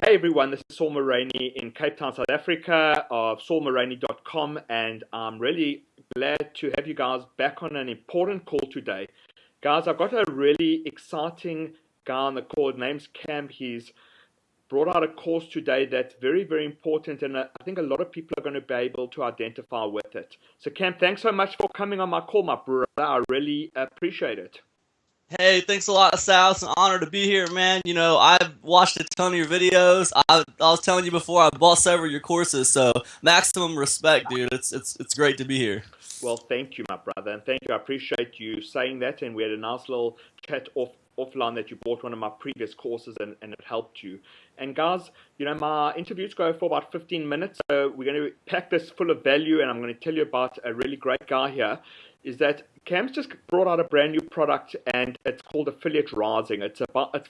Hey everyone, this is Saul Maraney in Cape Town, South Africa of saulmaraney.com, and I'm really glad to have you guys back on an important call today. Guys, I've got a really exciting guy on the call. His name's Kam. He's brought out a course today that's very, very important, and I think a lot of people are going to be able to identify with it. So Kam, thanks so much for coming on my call, my brother. I really appreciate it. Hey, thanks a lot, Sal. It's an honor to be here, man. You know, I've watched a ton of your videos. I was telling you before, I bought several of your courses, so maximum respect, dude. It's great to be here. Well, thank you, my brother, and thank you. I appreciate you saying that, and we had a nice little chat offline that you bought one of my previous courses and it helped you. And guys, you know, my interviews go for about 15 minutes, so we're going to pack this full of value, and I'm going to tell you about a really great guy here. Is that Kam's just brought out a brand new product, and it's called Affiliate Rising. It's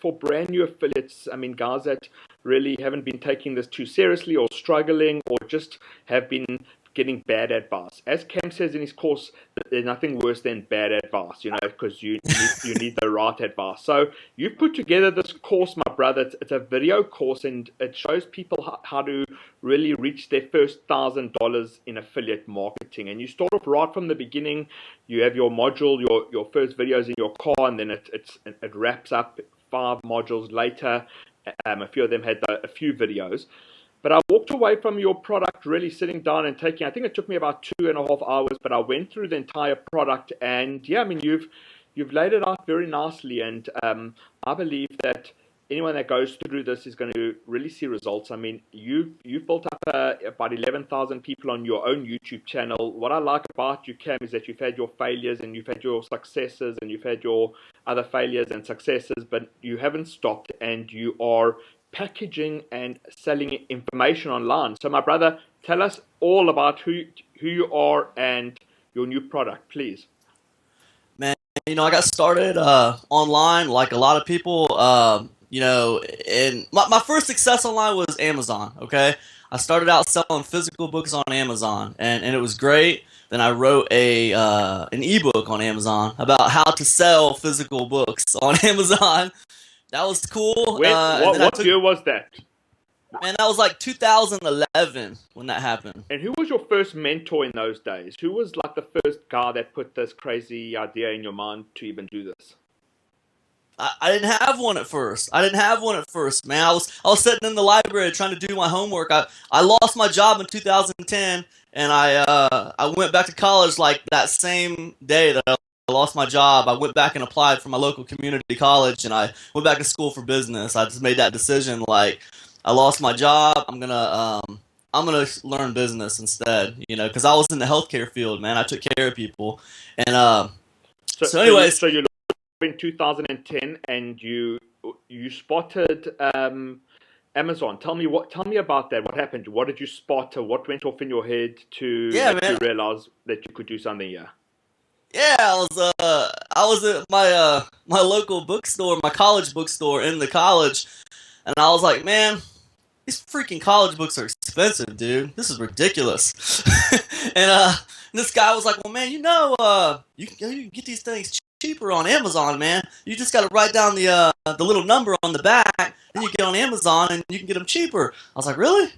for brand new affiliates. I mean, guys that really haven't been taking this too seriously, or struggling, or just have been getting bad advice. As Kam says in his course, there's nothing worse than bad advice, you know, because you need the right advice. So you've put together this course, my brother. It's a video course, and it shows people how to really reach their first $1,000 in affiliate marketing. And you start off right from the beginning. You have your module, your first videos in your car, and then it wraps up 5 modules later. A few of them had a few videos. But I walked away from your product really sitting down and taking, I think it took me about 2.5 hours, but I went through the entire product, and yeah, I mean, you've laid it out very nicely, and I believe that anyone that goes through this is going to really see results. I mean, you've built up about 11,000 people on your own YouTube channel. What I like about you, Kam, is that you've had your failures and you've had your successes and you've had your other failures and successes, but you haven't stopped, and you are packaging and selling information online. So my brother, tell us all about who you are and your new product, please. Man, you know, I got started online like a lot of people. You know, and my first success online was Amazon, okay? I started out selling physical books on Amazon, and it was great. Then I wrote an ebook on Amazon about how to sell physical books on Amazon. That was cool. What year was that? Man, that was like 2011 when that happened. And who was your first mentor in those days? Who was like the first guy that put this crazy idea in your mind to even do this? I didn't have one at first. Man. I was sitting in the library trying to do my homework. I lost my job in 2010, and I went back to college like that same day that I lost my job. I went back and applied for my local community college, and I went back to school for business. I just made that decision, like, I lost my job. I'm gonna learn business instead, you know, because I was in the healthcare field, man. I took care of people, and so anyways, so you in 2010, and you spotted Amazon. Tell me about that. What happened? What did you spot? Or what went off in your head to realize that you could do something here? Yeah, I was at my local bookstore, my college bookstore in the college, and I was like, man, these freaking college books are expensive, dude. This is ridiculous. And this guy was like, well, man, you know, you can get these things cheaper on Amazon, man. You just got to write down the little number on the back, then you get on Amazon and you can get them cheaper. I was like, really?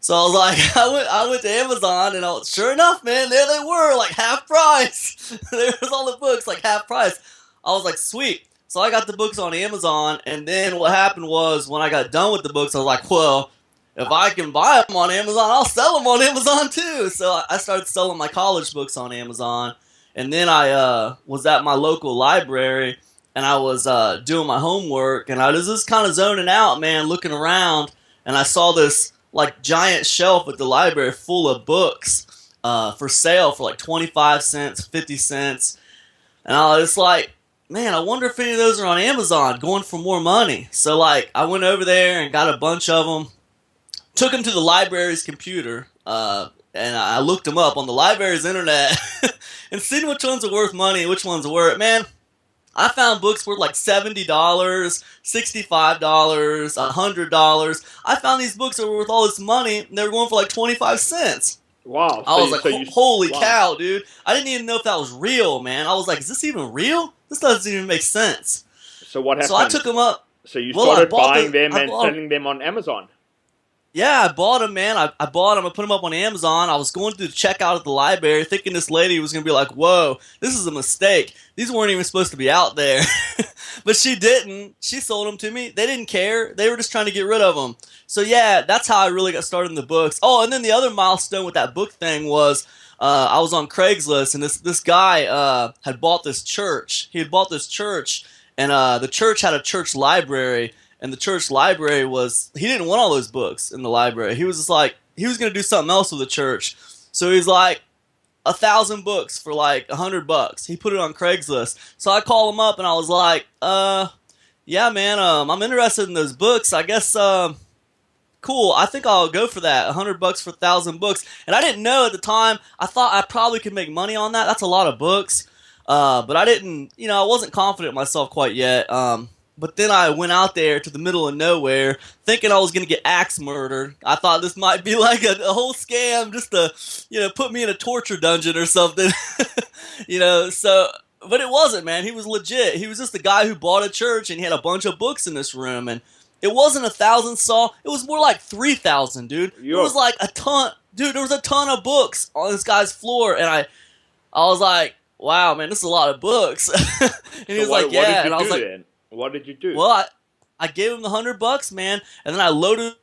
So I was like, I went to Amazon, and sure enough, man, there they were, like half price. There was all the books, like half price. I was like, sweet. So I got the books on Amazon, and then what happened was when I got done with the books, I was like, well, if I can buy them on Amazon, I'll sell them on Amazon too. So I started selling my college books on Amazon, and then I was at my local library, and I was doing my homework, and I was just kind of zoning out, man, looking around, and I saw this like giant shelf at the library full of books for sale for like 25 cents, 50 cents. And I was like, man, I wonder if any of those are on Amazon going for more money. So like I went over there and got a bunch of them, took them to the library's computer, and I looked them up on the library's internet and seen which ones are worth money and which ones weren't. Man, I found books worth like $70, $65, $100. I found these books that were worth all this money, and they were going for like 25 cents. Wow. I was like, holy cow, dude. I didn't even know if that was real, man. I was like, is this even real? This doesn't even make sense. So what happened? So I took them up. So you Well, I started bought buying them I and bought selling them on Amazon. Yeah, I bought them, man. I bought them. I put them up on Amazon. I was going through the checkout at the library, thinking this lady was going to be like, "Whoa, this is a mistake. These weren't even supposed to be out there." But she didn't. She sold them to me. They didn't care. They were just trying to get rid of them. So yeah, that's how I really got started in the books. Oh, and then the other milestone with that book thing was I was on Craigslist, and this guy had bought this church. He had bought this church, and the church had a church library, and the church library was, he didn't want all those books in the library. He was just like, he was going to do something else with the church. So he's like, 1,000 books for like $100. He put it on Craigslist. So I called him up and I was like, yeah, man, I'm interested in those books. I guess, cool. I think I'll go for that. $100 for 1,000 books. And I didn't know at the time. I thought I probably could make money on that. That's a lot of books. But I didn't, I wasn't confident in myself quite yet. But then I went out there to the middle of nowhere thinking I was going to get axe murdered. I thought this might be like a whole scam just to, put me in a torture dungeon or something. So, but it wasn't, man. He was legit. He was just the guy who bought a church and he had a bunch of books in this room. And it wasn't 1,000, Saul. It was more like 3,000, dude. It was like a ton. Dude, there was a ton of books on this guy's floor. And I was like, wow, man, this is a lot of books. And he was like, yeah. And I was like, then? What did you do? Well, I gave him the $100, man, and then I loaded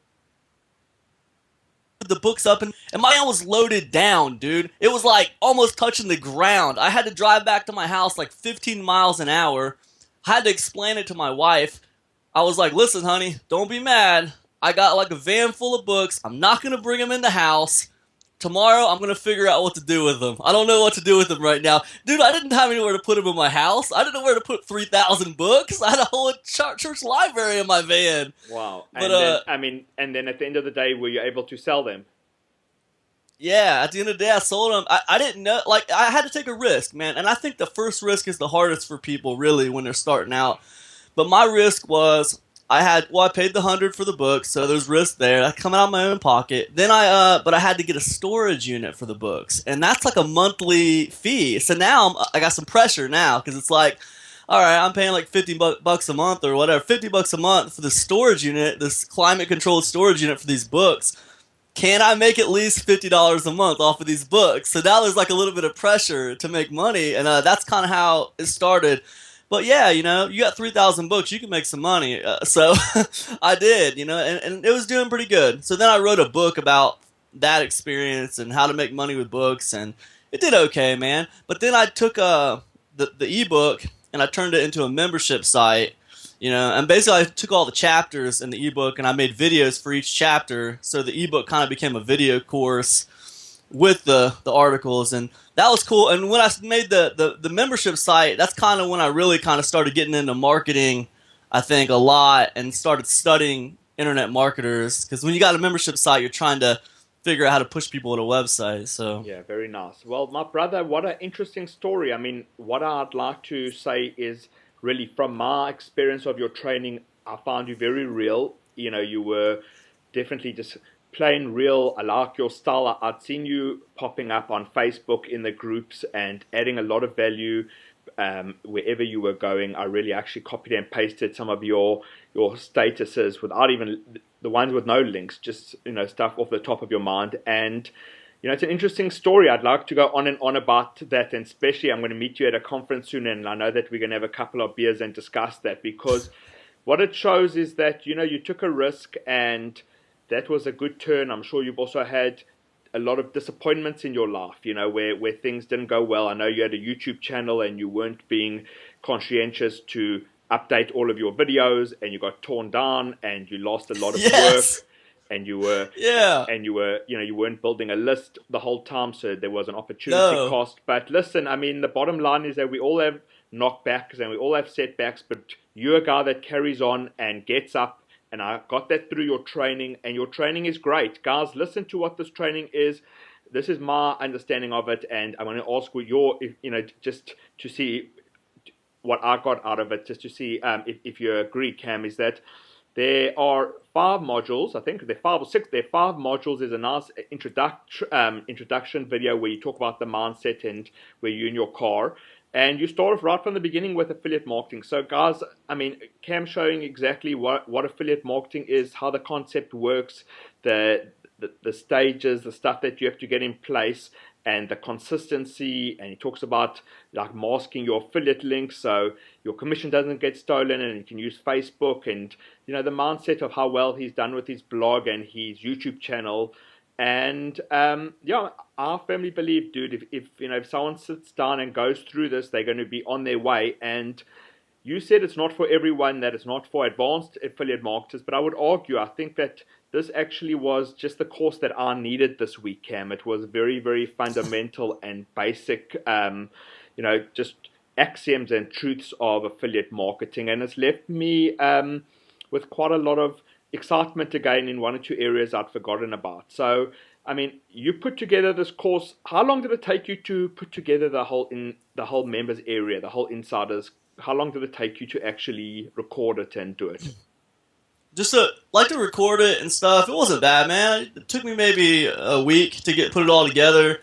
the books up, and my van was loaded down, dude. It was like almost touching the ground. I had to drive back to my house like 15 miles an hour. I had to explain it to my wife. I was like, listen, honey, don't be mad. I got like a van full of books. I'm not going to bring them in the house. Tomorrow, I'm going to figure out what to do with them. I don't know what to do with them right now. Dude, I didn't have anywhere to put them in my house. I didn't know where to put 3,000 books. I had a whole church library in my van. Wow. But, and then at the end of the day, were you able to sell them? Yeah, at the end of the day, I sold them. I didn't know, like, I had to take a risk, man. And I think the first risk is the hardest for people, really, when they're starting out. But my risk was, I paid the $100 for the book, so there's risk there. That's coming out of my own pocket. Then but I had to get a storage unit for the books, and that's like a monthly fee. So now I got some pressure now because it's like, all right, I'm paying like $50 a month or whatever, $50 a month for the storage unit, this climate controlled storage unit for these books. Can I make at least $50 a month off of these books? So now there's like a little bit of pressure to make money, and that's kind of how it started. But yeah, you got 3,000 books, you can make some money. So I did, and it was doing pretty good. So then I wrote a book about that experience and how to make money with books, and it did okay, man. But then I took the ebook and I turned it into a membership site, and basically I took all the chapters in the ebook and I made videos for each chapter. So the ebook kind of became a video course with the articles, and that was cool. And when I made the membership site, that's kind of when I really kind of started getting into marketing, I think, a lot, and started studying internet marketers, because when you got a membership site, you're trying to figure out how to push people to a website. So yeah, very nice. Well, my brother, what an interesting story. I mean, what I'd like to say is really from my experience of your training, I found you very real. You were definitely just plain real. I like your style. I'd seen you popping up on Facebook in the groups and adding a lot of value wherever you were going. I really actually copied and pasted some of your statuses without even the ones with no links, just stuff off the top of your mind. And it's an interesting story. I'd like to go on and on about that, and especially I'm going to meet you at a conference soon, and I know that we're going to have a couple of beers and discuss that, because what it shows is that you took a risk, and that was a good turn. I'm sure you've also had a lot of disappointments in your life, where things didn't go well. I know you had a YouTube channel and you weren't being conscientious to update all of your videos, and you got torn down and you lost a lot of work, and you were you weren't building a list the whole time, so there was an opportunity cost. But listen, I mean, the bottom line is that we all have knockbacks and we all have setbacks, but you're a guy that carries on and gets up. And I got that through your training, and your training is great. Guys, listen to what this training is. This is my understanding of it, and I'm going to ask just to see what I got out of it, just to see if you agree, Kam, is that there are 5 modules. I think there are 5 or 6. There are 5 modules. There's a nice introduction video where you talk about the mindset and where you're in your car. And you start off right from the beginning with affiliate marketing. So guys, I mean, Kam showing exactly what affiliate marketing is, how the concept works, the stages, the stuff that you have to get in place, and the consistency. And he talks about like masking your affiliate links so your commission doesn't get stolen, and you can use Facebook, and the mindset of how well he's done with his blog and his YouTube channel. And I firmly believe, dude, if someone sits down and goes through this, they're going to be on their way. And you said it's not for everyone, that it's not for advanced affiliate marketers, but I would argue, I think that this actually was just the course that I needed this week, Kam. It was very, very fundamental and basic, just axioms and truths of affiliate marketing. And it's left me with quite a lot of excitement again in one or two areas I'd forgotten about. So, I mean, you put together this course. How long did it take you to put together the whole members area, the whole insiders? How long did it take you to actually record it and do it? Just to record it and stuff. It wasn't bad, man. It took me maybe a week to put it all together.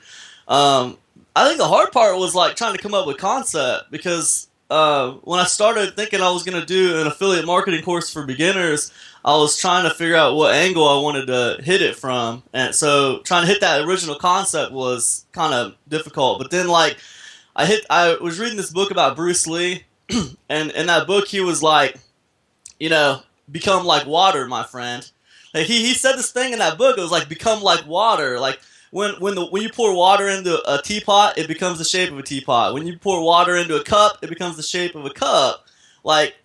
I think the hard part was like trying to come up with concept, because when I started thinking I was going to do an affiliate marketing course for beginners, I was trying to figure out what angle I wanted to hit it from. And so trying to hit that original concept was kind of difficult. But then I was reading this book about Bruce Lee, and in that book he was like, become like water, my friend. Like he said this thing in that book. It was like, become like water. Like when you pour water into a teapot, it becomes the shape of a teapot. When you pour water into a cup, it becomes the shape of a cup. Like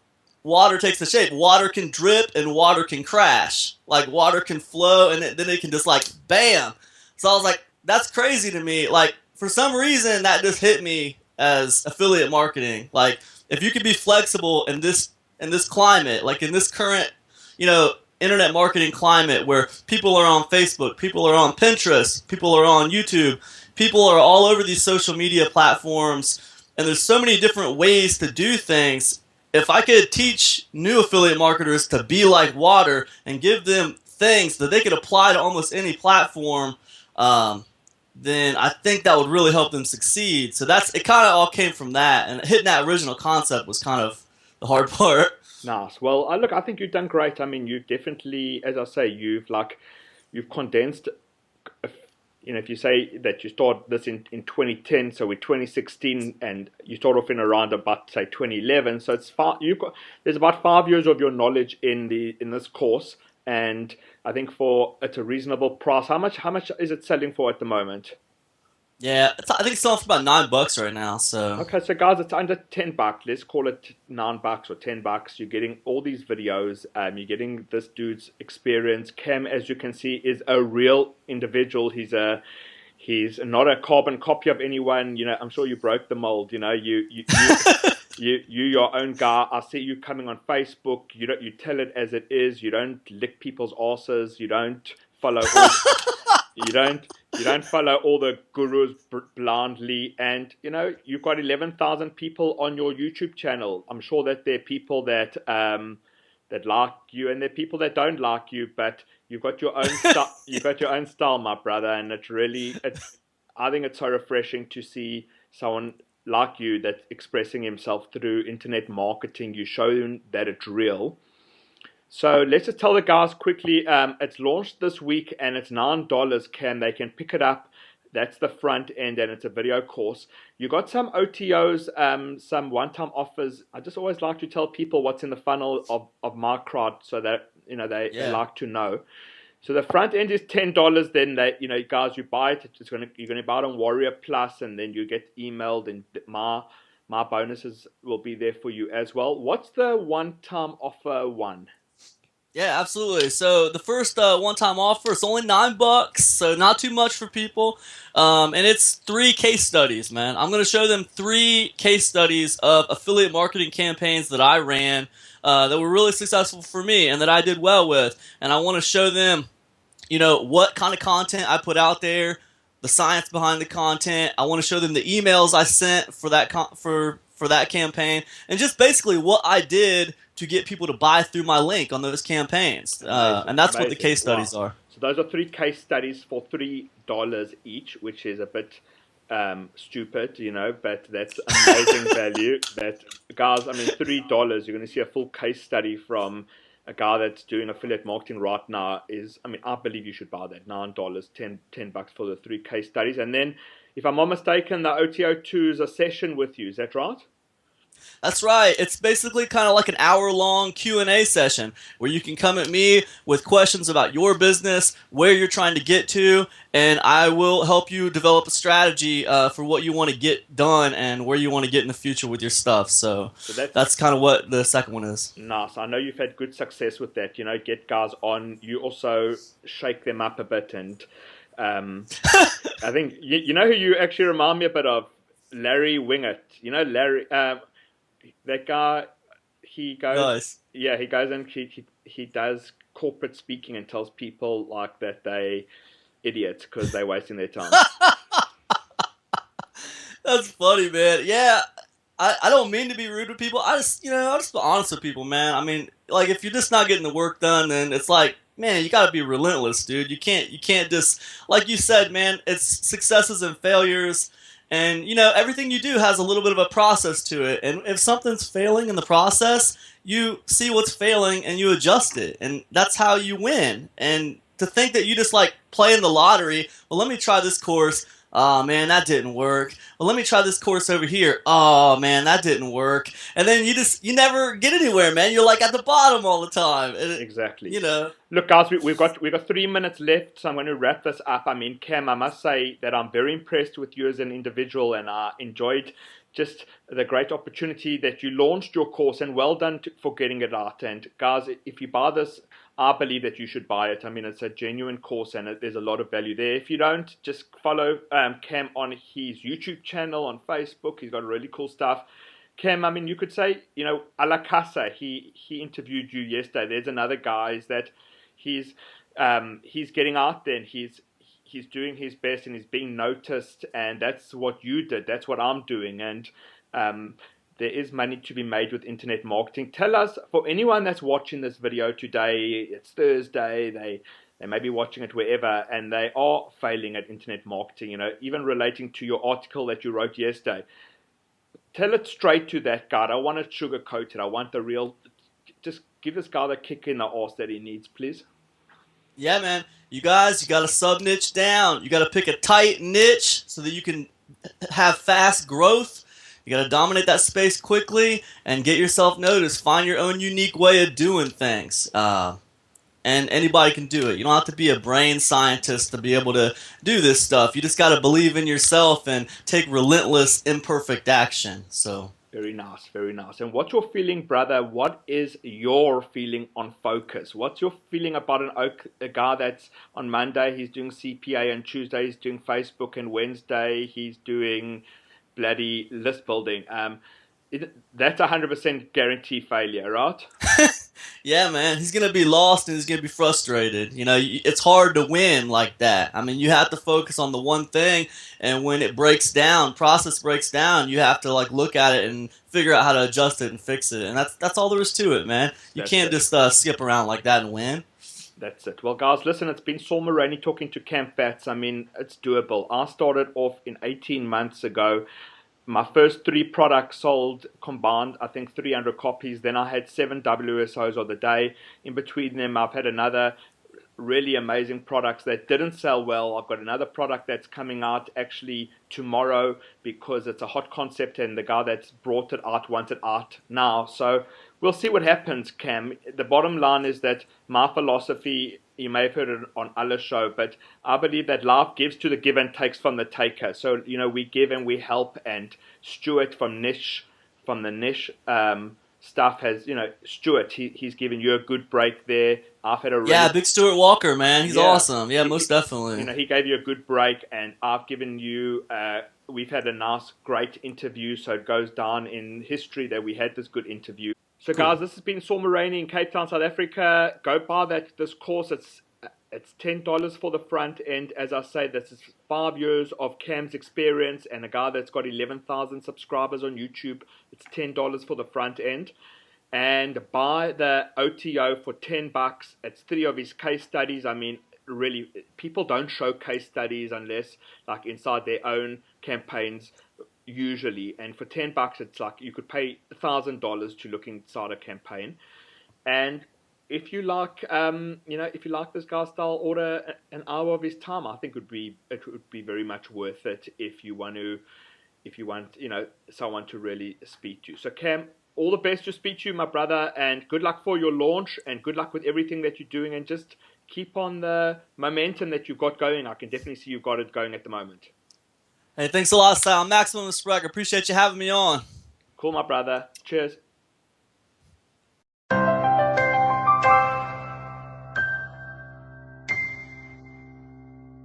water takes the shape. Water can drip and water can crash. Like water can flow and then it can just like bam. So I was like, that's crazy to me. Like for some reason that just hit me as affiliate marketing. Like if you could be flexible in this climate, like in this current, internet marketing climate where people are on Facebook, people are on Pinterest, people are on YouTube, people are all over these social media platforms, and there's so many different ways to do things. If I could teach new affiliate marketers to be like water and give them things that they could apply to almost any platform, then I think that would really help them succeed. So it kind of all came from that, and hitting that original concept was kind of the hard part. Nice. Well, look, I think you've done great. I mean, you've definitely, as I say, you've condensed. If you say that you start this in 2010, so we're 2016, and you start off in around about say 2011, so it's there's about 5 years of your knowledge in this course, and I think it's a reasonable price. How much is it selling for at the moment? Yeah, I think it's selling for about $9 right now. So okay, so guys, it's under $10. Let's call it $9 or $10. You're getting all these videos. You're getting this dude's experience. Kam, as you can see, is a real individual. He's not a carbon copy of anyone. I'm sure you broke the mold. You your own guy. I see you coming on Facebook. You tell it as it is. You don't lick people's asses. You don't follow. You don't follow all the gurus blindly, and you've got 11,000 people on your YouTube channel. I'm sure that there are people that like you, and there are people that don't like you, but you've got your own style. You've got your own style, my brother, and I think it's so refreshing to see someone like you that's expressing himself through internet marketing. You show them that it's real. So let's just tell the guys quickly, it's launched this week and it's $9, Kam. They can pick it up. That's the front end, and it's a video course. You got some OTOs, some one-time offers. I just always like to tell people what's in the funnel of my crowd, so that they like to know. So the front end is $10. Then guys, you buy it. You're gonna buy it on Warrior Plus, and then you get emailed, and my bonuses will be there for you as well. What's the one-time offer one? Yeah, absolutely. So the first one-time offer, it's only $9, so not too much for people. And it's 3 case studies, man. I'm going to show them 3 case studies of affiliate marketing campaigns that I ran that were really successful for me and that I did well with. And I want to show them, what kind of content I put out there, the science behind the content. I want to show them the emails I sent for that for that campaign, and just basically what I did to get people to buy through my link on those campaigns. And that's what the case studies are. So those are 3 case studies for $3 each, which is a bit stupid, but that's amazing value. That, guys, I mean, $3, you're going to see a full case study from a guy that's doing affiliate marketing right now. I believe you should buy that. $9, 10 bucks for the 3 case studies. And then, if I'm not mistaken, the OTO2 is a session with you. Is that right? That's right. It's basically kind of like an hour-long Q&A session where you can come at me with questions about your business, where you're trying to get to, and I will help you develop a strategy for what you want to get done and where you want to get in the future with your stuff. So that's kind of what the second one is. Nice. I know you've had good success with that. Get guys on. You also shake them up a bit, and I think you know who you actually remind me a bit of. Larry Wingett. Larry. That guy, he goes, nice. Yeah, he goes and he does corporate speaking and tells people like that they idiots because they're wasting their time. That's funny, man. Yeah, I don't mean to be rude to people. I just be honest with people, man. I mean, like, if you're just not getting the work done, then it's like, man, you gotta be relentless, dude. You can't just, like you said, man, it's successes and failures. And, everything you do has a little bit of a process to it. And if something's failing in the process, you see what's failing and you adjust it. And that's how you win. And to think that you just, like, play in the lottery, well, let me try this course. Oh, man, that didn't work. Well, let me try this course over here. Oh, man, that didn't work. And then you never get anywhere, man. You're, like, at the bottom all the time. And exactly. Look, guys, we've got 3 minutes left, so I'm going to wrap this up. I mean, Kam, I must say that I'm very impressed with you as an individual, and I enjoyed just the great opportunity that you launched your course, and well done for getting it out. And guys, if you buy this, I believe that you should buy it. I mean, it's a genuine course and there's a lot of value there. If you don't, just follow Kam on his YouTube channel, on Facebook. He's got really cool stuff. Kam, I mean, you could say, a la casa, he interviewed you yesterday. There's another guy is that he's getting out there and he's doing his best and he's being noticed, and that's what you did. That's what I'm doing. And there is money to be made with internet marketing. Tell us, for anyone that's watching this video today, it's Thursday, they may be watching it wherever, and they are failing at internet marketing, even relating to your article that you wrote yesterday. Tell it straight to that guy. I don't want to sugarcoat it. I want the real, just give this guy the kick in the arse that he needs, please. Yeah, man. You guys, you got to sub-niche down. You got to pick a tight niche so that you can have fast growth. You got to dominate that space quickly and get yourself noticed. Find your own unique way of doing things. And anybody can do it. You don't have to be a brain scientist to be able to do this stuff. You just got to believe in yourself and take relentless, imperfect action. So very nice, very nice. And what's your feeling, brother? What is your feeling on focus? What's your feeling about a guy that's on Monday, he's doing CPA, and Tuesday he's doing Facebook, and Wednesday he's doing bloody list building? That's 100% guarantee failure, right? Yeah, man. He's going to be lost and he's going to be frustrated. It's hard to win like that. I mean, you have to focus on the one thing, and when it breaks down, process breaks down, you have to look at it and figure out how to adjust it and fix it. And that's all there is to it, man. You can't just skip around like that and win. That's it. Well, guys, listen, it's been Saul Maraney talking to Kam Fatz. I mean, it's doable. I started off in 18 months ago. My first 3 products sold combined, I think, 300 copies. Then I had 7 WSOs of the day. In between them, I've had another really amazing products that didn't sell well. I've got another product that's coming out actually tomorrow because it's a hot concept and the guy that's brought it out wants it out now. So we'll see what happens, Kam. The bottom line is that my philosophy, you may have heard it on other show, but I believe that life gives to the giver and takes from the taker. So, we give and we help, and Stuart from the niche stuff has, Stuart, he's given you a good break there. I've had a really, big Stuart Walker, man. He's awesome. Yeah, most definitely. He gave you a good break, and I've given you, we've had a nice, great interview, so it goes down in history that we had this good interview. So guys, this has been Saul Maraney in Cape Town, South Africa. Go buy this course. It's $10 for the front end. As I say, this is 5 years of Kam's experience, and a guy that's got 11,000 subscribers on YouTube. It's $10 for the front end. And buy the OTO for $10. It's 3 of his case studies. I mean, really, people don't show case studies unless like inside their own campaigns usually. And for $10, it's like you could pay $1,000 to look inside a campaign. And if you like, if you like this guy's style, order an hour of his time. I think it would be very much worth it if you want, someone to really speak to. So Kam, all the best to speak to you, my brother, and good luck for your launch, and good luck with everything that you're doing, and just keep on the momentum that you've got going. I can definitely see you've got it going at the moment. Hey, thanks a lot, Sal. Maximum respect. Appreciate you having me on. Cool, my brother. Cheers.